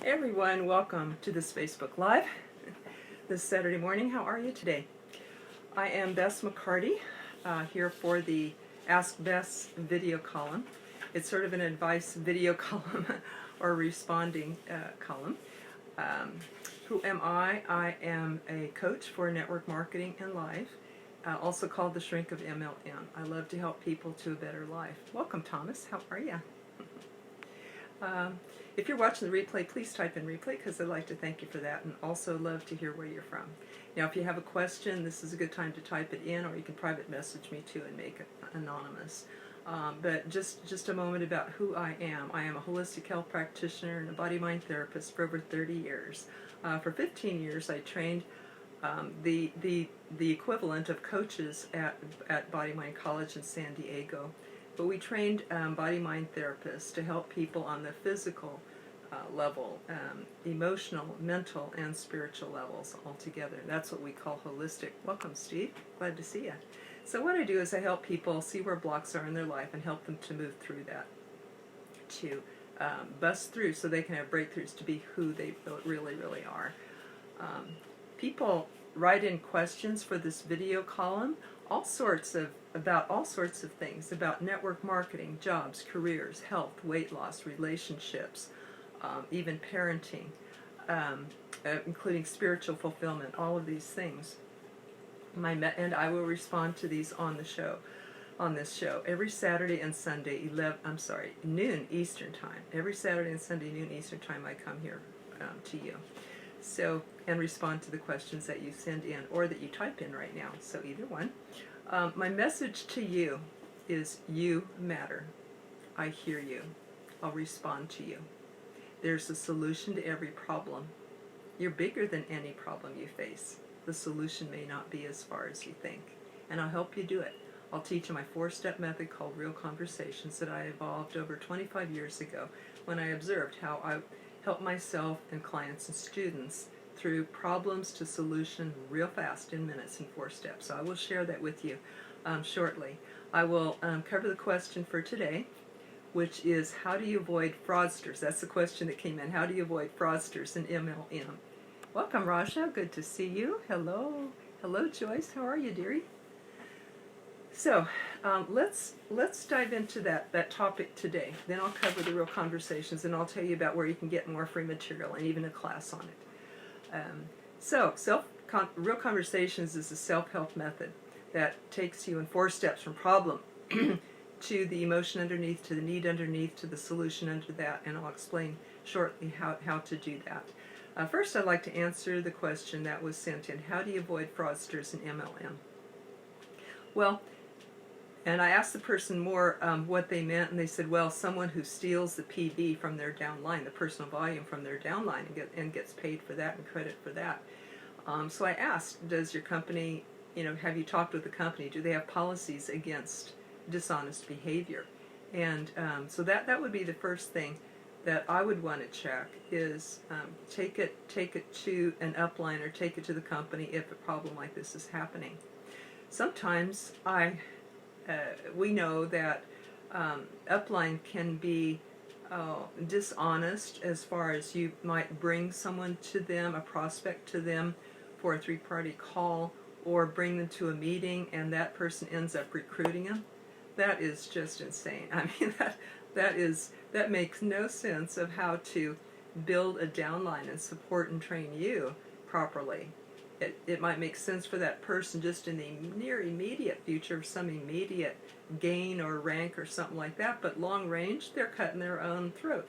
Hey everyone, welcome to this Facebook Live this Saturday morning. How are you today? I am Bess McCarty, here for the Ask Bess video column. It's sort of an advice video column or responding column. Who am I? I am a coach for network marketing and life, also called the shrink of MLM. I love to help people to a better life. Welcome, Thomas. How are you? If you're watching the replay, please type in replay because I'd like to thank you for that, and also love to hear where you're from. Now, if you have a question, this is a good time to type it in, or you can private message me too and make it anonymous. But just a moment about who I am. I am a holistic health practitioner and a body-mind therapist for over 30 years. For 15 years, I trained the equivalent of coaches at Body Mind College in San Diego. But we trained body-mind therapists to help people on the physical level, emotional, mental, and spiritual levels all together. That's what we call holistic. Welcome, Steve. Glad to see you. So what I do is I help people see where blocks are in their life and help them to move through that, to bust through so they can have breakthroughs to be who they really, really are. People write in questions for this video column, about all sorts of things, about network marketing, jobs, careers, health, weight loss, relationships, even parenting, including spiritual fulfillment, all of these things. And I will respond to these on this show, every Saturday and Sunday, noon Eastern time. Every Saturday and Sunday, noon Eastern time, I come here to you. So, and respond to the questions that you send in or that you type in right now. So either one. My message to you is you matter. I hear you. I'll respond to you. There's a solution to every problem. You're bigger than any problem you face. The solution may not be as far as you think. And I'll help you do it. I'll teach you my 4-step method called Real Conversations that I evolved over 25 years ago when I observed how I help myself and clients and students through problems to solution real fast in minutes in 4 steps. So I will share that with you shortly. I will cover the question for today, which is how do you avoid fraudsters? That's the question that came in. How do you avoid fraudsters in MLM? Welcome, Raja. Good to see you. Hello. Hello, Joyce. How are you, dearie? So let's dive into that topic today. Then I'll cover the Real Conversations, and I'll tell you about where you can get more free material and even a class on it. Real Conversations is a self-help method that takes you in 4 steps from problem to the emotion underneath, to the need underneath, to the solution under that, and I'll explain shortly how to do that. First, I'd like to answer the question that was sent in. How do you avoid fraudsters in MLM? Well, and I asked the person more what they meant, and they said, well, someone who steals the PV from their downline, the personal volume from their downline, and gets paid for that and credit for that. So I asked, does your company, have you talked with the company? Do they have policies against dishonest behavior? And so that would be the first thing that I would want to check is take it to an upline or take it to the company if a problem like this is happening. Sometimes we know that upline can be dishonest as far as you might bring someone to them, a prospect to them for a 3-party call, or bring them to a meeting and that person ends up recruiting them. That is just insane. I mean, that makes no sense of how to build a downline and support and train you properly. It might make sense for that person just in the near immediate future, some immediate gain or rank or something like that, but long range, they're cutting their own throat.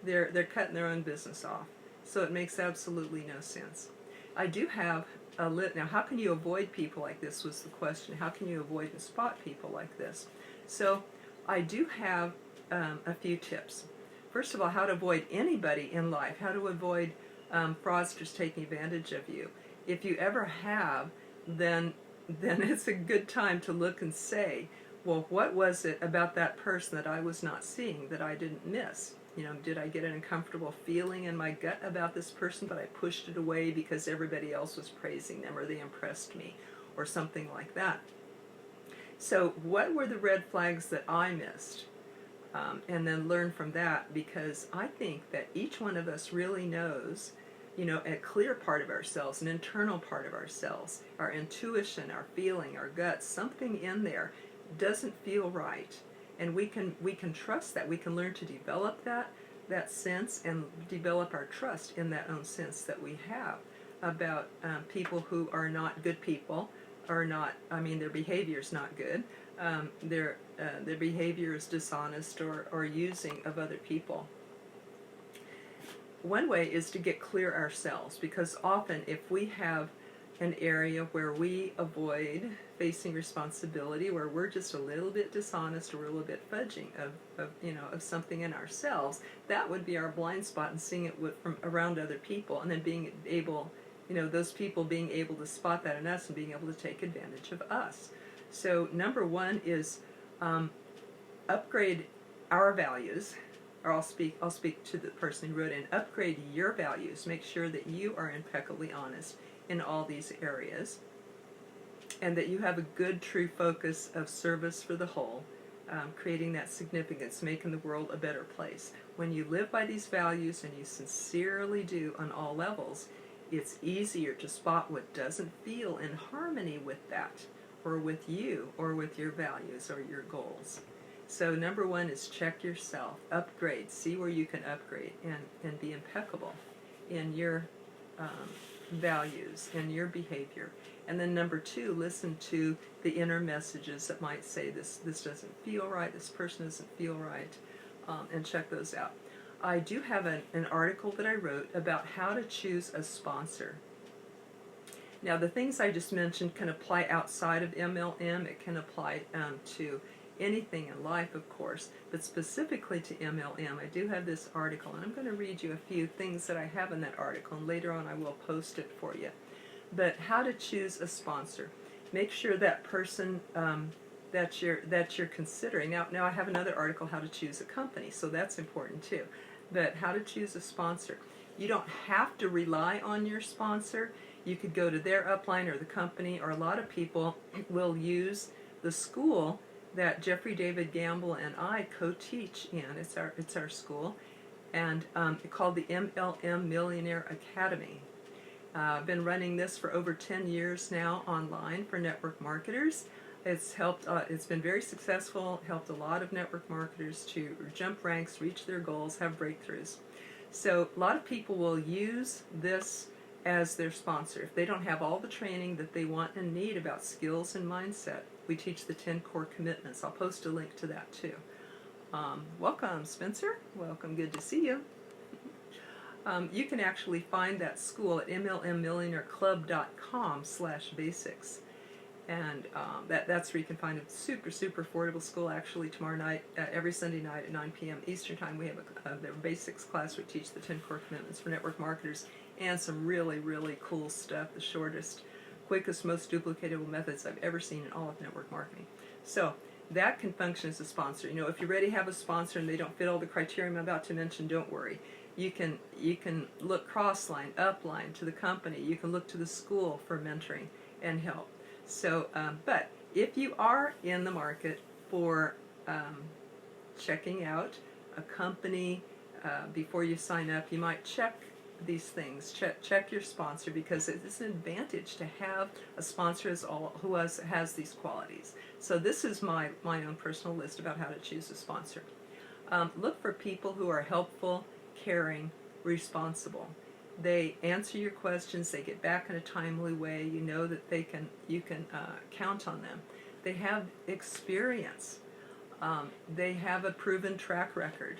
They're cutting their own business off. So it makes absolutely no sense. I do have now how can you avoid people like this was the question. How can you avoid and spot people like this? So I do have a few tips. First of all, how to avoid anybody in life, how to avoid fraudsters taking advantage of you. If you ever have, then it's a good time to look and say, well, what was it about that person that I was not seeing, that I didn't miss? Did I get an uncomfortable feeling in my gut about this person, but I pushed it away because everybody else was praising them or they impressed me or something like that? So what were the red flags that I missed? and then learn from that, because I think that each one of us really knows, a clear part of ourselves, an internal part of ourselves, our intuition, our feeling, our guts, something in there doesn't feel right. And we can trust that. We can learn to develop that sense and develop our trust in that own sense that we have about people who are not good people, or not, their behavior is not good. Their behavior is dishonest or using of other people. One way is to get clear ourselves, because often if we have an area where we avoid facing responsibility, where we're just a little bit dishonest or a little bit fudging of something in ourselves, that would be our blind spot, and seeing it from around other people, and then being able, those people being able to spot that in us and being able to take advantage of us. So number one is upgrade our values. Or I'll speak to the person who wrote in. Upgrade your values. Make sure that you are impeccably honest in all these areas, and that you have a good, true focus of service for the whole, creating that significance, making the world a better place. When you live by these values, and you sincerely do on all levels, it's easier to spot what doesn't feel in harmony with that, or with you, or with your values or your goals. So number one is check yourself, upgrade, see where you can upgrade, and be impeccable in your values and your behavior. And then number two, listen to the inner messages that might say this doesn't feel right, this person doesn't feel right, and check those out. I do have an article that I wrote about how to choose a sponsor. Now, the things I just mentioned can apply outside of MLM. It can apply to anything in life, of course, but specifically to MLM. I do have this article, and I'm going to read you a few things that I have in that article, and later on I will post it for you. But how to choose a sponsor. Make sure that person that you're considering. Now I have another article, how to choose a company, so that's important too. But how to choose a sponsor. You don't have to rely on your sponsor. You could go to their upline or the company, or a lot of people will use the school that Jeffrey David Gamble and I co-teach in. It's our school, and it's called the MLM Millionaire Academy. I've been running this for over 10 years now online for network marketers. It's helped. It's been very successful. Helped a lot of network marketers to jump ranks, reach their goals, have breakthroughs. So a lot of people will use this as their sponsor if they don't have all the training that they want and need about skills and mindset. We teach the 10 core commitments. I'll post a link to that too. Welcome, Spencer. Welcome. Good to see you. You can actually find that school at mlmmillionaireclub.com/basics. And that's where you can find a super, super affordable school. Actually, tomorrow night, every Sunday night at 9 p.m. Eastern Time, we have the basics class. We teach the 10 core commitments for network marketers, and some really, really cool stuff. The shortest, quickest, most duplicatable methods I've ever seen in all of network marketing. So that can function as a sponsor. If you already have a sponsor and they don't fit all the criteria I'm about to mention, don't worry. You can look cross-line, upline to the company. You can look to the school for mentoring and help. So, but if you are in the market for checking out a company before you sign up, you might check these things. Check your sponsor, because it's an advantage to have a sponsor who has these qualities. So this is my own personal list about how to choose a sponsor. Look for people who are helpful, caring, responsible. They answer your questions. They get back in a timely way. You know that you can count on them. They have experience. They have a proven track record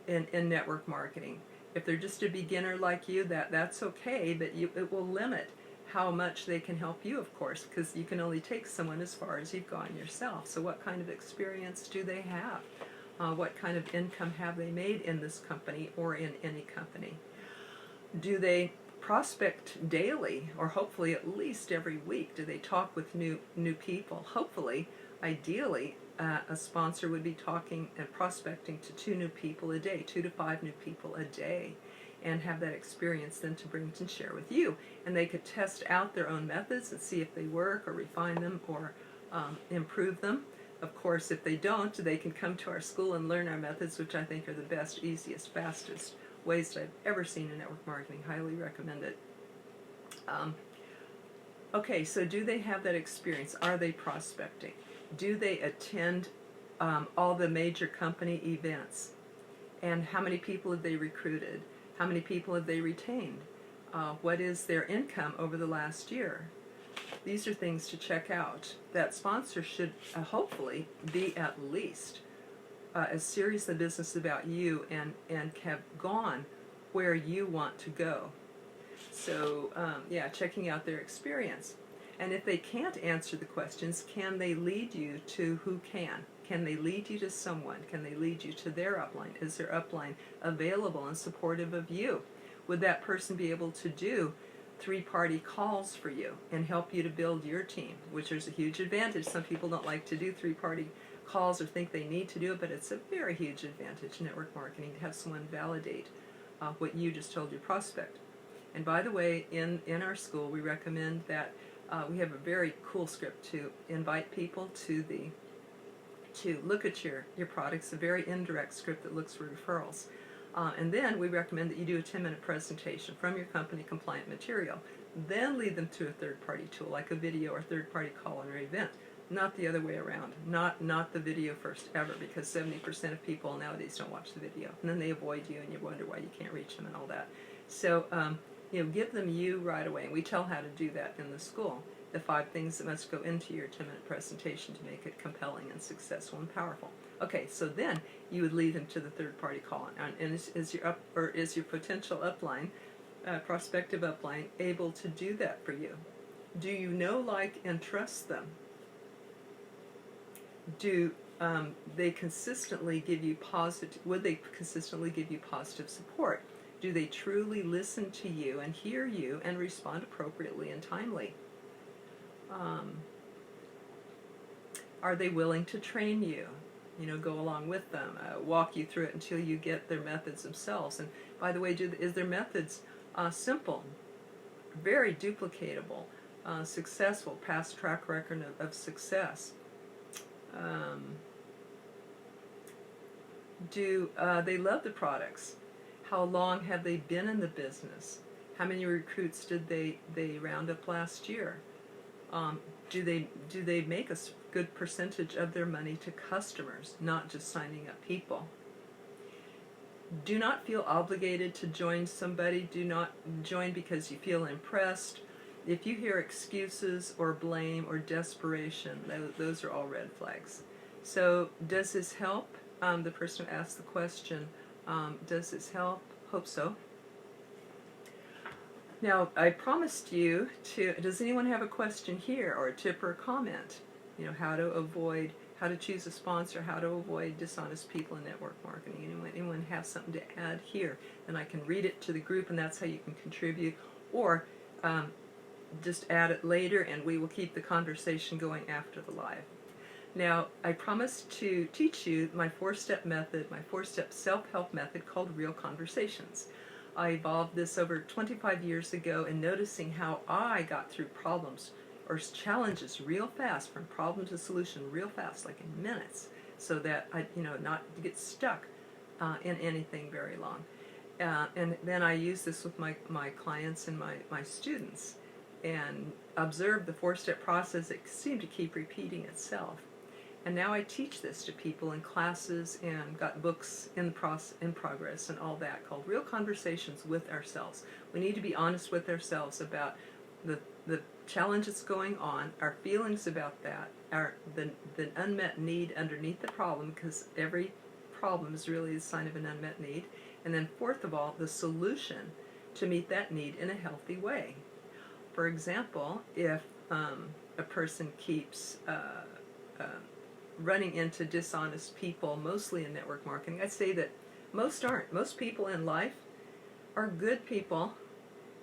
in network marketing. If they're just a beginner like you, that's okay, but it will limit how much they can help you, of course, because you can only take someone as far as you've gone yourself. So what kind of experience do they have? What kind of income have they made in this company or in any company? Do they prospect daily, or hopefully at least every week? Do they talk with new people? Hopefully, ideally, a sponsor would be talking and prospecting to 2 new people a day, 2 to 5 new people a day, and have that experience then to bring and share with you. And they could test out their own methods and see if they work, or refine them, or improve them. Of course, if they don't, they can come to our school and learn our methods, which I think are the best, easiest, fastest ways that I've ever seen in network marketing. Highly recommend it. Okay, so do they have that experience? Are they prospecting? Do they attend all the major company events? And how many people have they recruited? How many people have they retained? What is their income over the last year? These are things to check out. That sponsor should hopefully be at least as serious a business about you and have gone where you want to go. So yeah, checking out their experience. And if they can't answer the questions, can they lead you to who can? Can they lead you to someone? Can they lead you to their upline? Is their upline available and supportive of you? Would that person be able to do 3-party calls for you and help you to build your team, which is a huge advantage. Some people don't like to do 3-party calls or think they need to do it, but it's a very huge advantage in network marketing to have someone validate what you just told your prospect. And by the way, in our school, we recommend that we have a very cool script to invite people to look at your products, a very indirect script that looks for referrals. And then we recommend that you do a 10-minute presentation from your company compliant material. Then lead them to a third-party tool like a video or third-party call on your event. Not the other way around. Not the video first ever, because 70% of people nowadays don't watch the video. And then they avoid you and you wonder why you can't reach them and all that. So, give them you right away. And we tell how to do that in the school. The 5 things that must go into your 10-minute presentation to make it compelling and successful and powerful. Okay, so then you would lead them to the third-party call. And is your potential upline, prospective upline, able to do that for you? Do you know, like, and trust them? Do they consistently give you positive? Would they consistently give you positive support? Do they truly listen to you and hear you and respond appropriately and timely? Are they willing to train you? Go along with them, walk you through it until you get their methods themselves. And by the way, is their methods simple, very duplicatable, successful, past track record of success? Do they love the products? How long have they been in the business? How many recruits did they round up last year? Do they make a good percentage of their money to customers, not just signing up people? Do not feel obligated to join somebody. Do not join because you feel impressed. If you hear excuses or blame or desperation, those are all red flags. So does this help? The person who asked the question, does this help? Hope so. Now, I promised you does anyone have a question here or a tip or a comment? How to choose a sponsor, how to avoid dishonest people in network marketing. Anyone have something to add here? And I can read it to the group, and that's how you can contribute. Or just add it later, and we will keep the conversation going after the live. Now, I promised to teach you my 4-step method, my 4-step self-help method called Real Conversations. I evolved this over 25 years ago, and noticing how I got through problems or challenges real fast, from problem to solution real fast, like in minutes, so that I, not get stuck in anything very long. And then I use this with my clients and my students, and observe the 4-step process that seemed to keep repeating itself. And now I teach this to people in classes, and got books in progress and all that, called Real Conversations with Ourselves. We need to be honest with ourselves about the challenge that's going on, our feelings about that, the unmet need underneath the problem, because every problem is really a sign of an unmet need. And then fourth of all, the solution to meet that need in a healthy way. For example, if a person keeps running into dishonest people, mostly in network marketing, I'd say that most aren't. Most people in life are good people,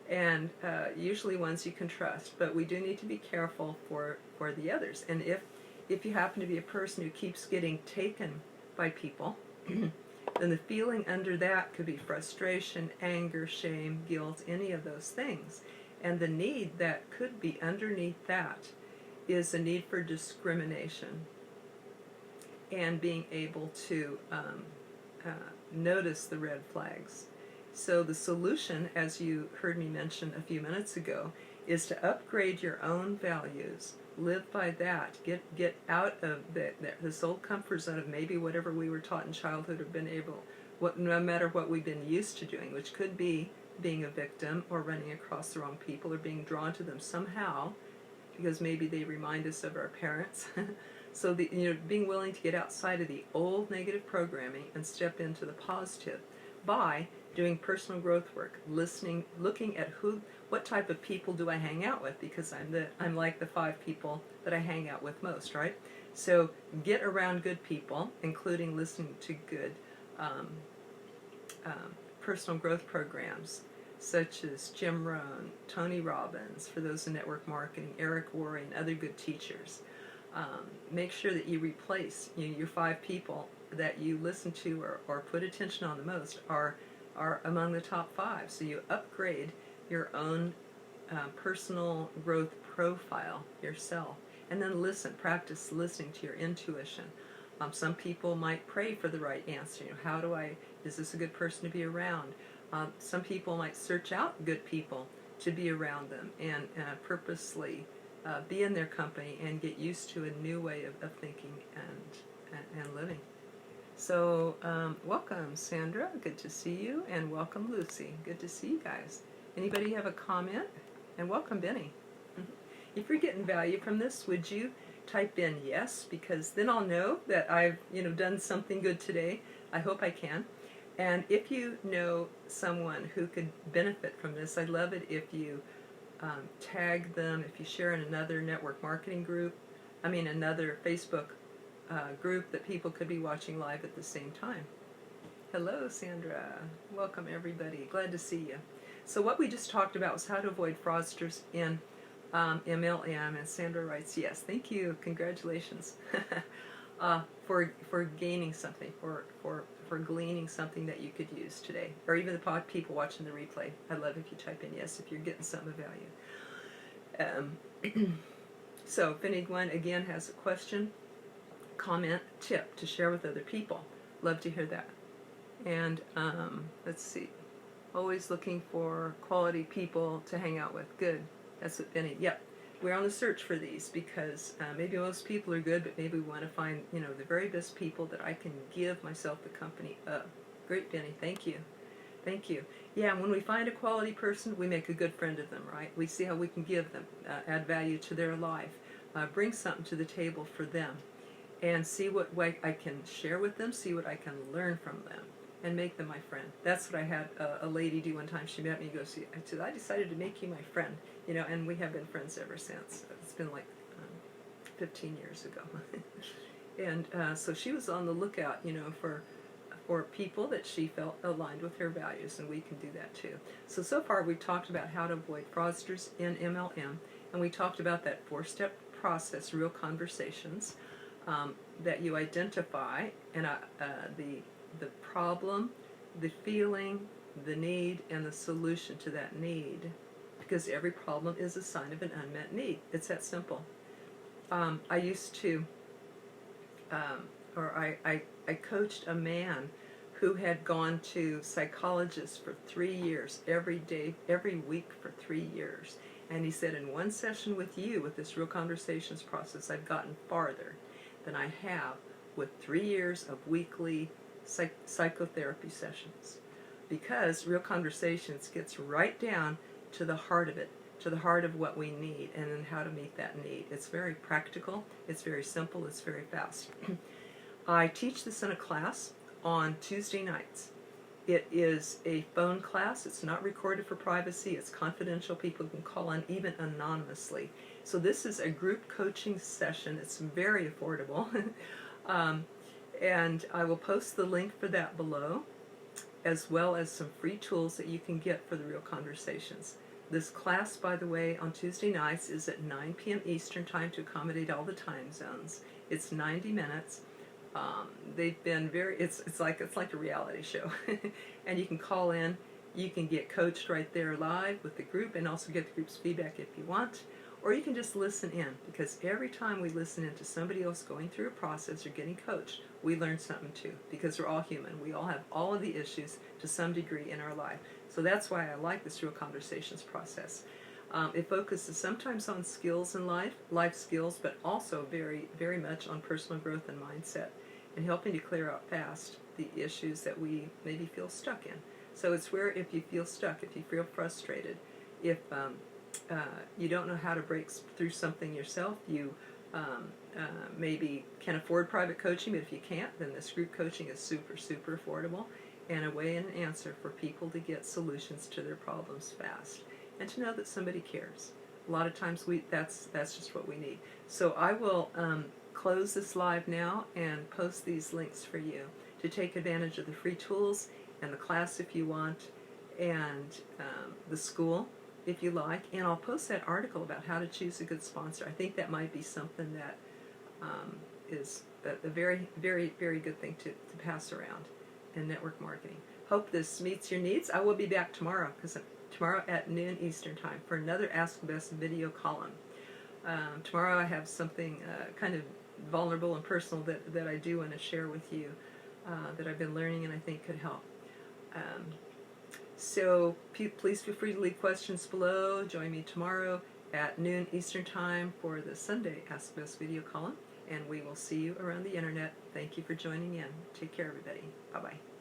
and usually ones you can trust. But we do need to be careful for the others. And if you happen to be a person who keeps getting taken by people, then the feeling under that could be frustration, anger, shame, guilt, any of those things. And the need that could be underneath that is a need for discrimination. and being able to notice the red flags. So the solution, as you heard me mention a few minutes ago, is to upgrade your own values. Live by that. Get out of this old comfort zone of maybe whatever we were taught in childhood or been able, no matter what we've been used to doing, which could be being a victim or running across the wrong people or being drawn to them somehow because maybe they remind us of our parents. So being willing to get outside of the old negative programming and step into the positive by doing personal growth work, listening, looking at what type of people do I hang out with, because I'm like the 5 people that I hang out with most, right? So get around good people, including listening to good personal growth programs such as Jim Rohn, Tony Robbins, for those in network marketing, Eric Worre, and other good teachers. Make sure that you replace your 5 people that you listen to or put attention on the most are among the top 5. So you upgrade your own personal growth profile yourself, and then practice listening to your intuition. Some people might pray for the right answer. Is this a good person to be around? Some people might search out good people to be around them and purposely be in their company and get used to a new way of thinking and living. So welcome, Sandra. Good to see you. And welcome, Lucy. Good to see you guys. Anybody have a comment? And welcome, Benny. If you're getting value from this, would you type in yes? Because then I'll know that I've done something good today. I hope I can. And if you know someone who could benefit from this, I'd love it if you tag them, if you share in another network marketing group, another Facebook group that people could be watching live at the same time. Hello, Sandra. Welcome, everybody. Glad to see you. So what we just talked about was how to avoid fraudsters in MLM, and Sandra writes, yes, thank you, congratulations, for gaining something, for gleaning something that you could use today, or even the people watching the replay. I love if you type in yes if you're getting something of value. So if anyone again has a question, comment, tip to share with other people, love to hear that. And let's see, always looking for quality people to hang out with. Good. That's what Benny. Yep. We're on the search for these because maybe most people are good, but maybe we want to find the very best people that I can give myself the company of. Great, Benny. Thank you. Thank you. Yeah, when we find a quality person, we make a good friend of them, right? We see how we can give them, add value to their life, bring something to the table for them, and see what way I can share with them, see what I can learn from them, and make them my friend. That's what I had a lady do one time. She met me and goes, I said, I decided to make you my friend, and we have been friends ever since. It's been like 15 years ago. And so she was on the lookout, for people that she felt aligned with her values, and we can do that too. So far we've talked about how to avoid fraudsters in MLM, and we talked about that 4-step process, real conversations, that you identify, and the problem, the feeling, the need, and the solution to that need, because every problem is a sign of an unmet need. It's that simple. I used to, I coached a man who had gone to psychologists for 3 years, every day, every week for 3 years. And he said, in one session with you, with this real conversations process, I've gotten farther than I have with 3 years of weekly psychotherapy sessions, because real conversations gets right down to the heart of it, to the heart of what we need and then how to meet that need. It's very practical, it's very simple, it's very fast. I teach this in a class on Tuesday nights. It is a phone class. It's not recorded for privacy. It's confidential. People can call in even anonymously. So this is a group coaching session. It's very affordable. And I will post the link for that below, as well as some free tools that you can get for the real conversations. This class, by the way, on Tuesday nights is at 9 p.m. Eastern Time to accommodate all the time zones. It's 90 minutes. They've been it's like a reality show. And you can call in, you can get coached right there live with the group, and also get the group's feedback if you want, Or you can just listen in, because every time we listen in to somebody else going through a process or getting coached, we learn something too, because we're all human. We all have all of the issues to some degree in our life. So that's why I like this Real Conversations process. It focuses sometimes on skills in life skills, but also very, very much on personal growth and mindset, and helping to clear out fast the issues that we maybe feel stuck in. So it's where if you feel stuck, if you feel frustrated, if you don't know how to break through something yourself, you maybe can afford private coaching, but if you can't, then this group coaching is super, super affordable, and a way and an answer for people to get solutions to their problems fast, and to know that somebody cares. A lot of times that's just what we need. So I will close this live now and post these links for you to take advantage of the free tools and the class if you want, and the school if you like. And I'll post that article about how to choose a good sponsor. I think that might be something that is a very, very, very good thing to pass around in network marketing. Hope this meets your needs. I will be back tomorrow, tomorrow at noon Eastern Time, for another Ask Bess video column. Tomorrow I have something kind of vulnerable and personal that I do want to share with you that I've been learning and I think could help. So please feel free to leave questions below. Join me tomorrow at noon Eastern Time for the Sunday Ask Bess video column, and we will see you around the internet. Thank you for joining in. Take care, everybody. Bye-bye.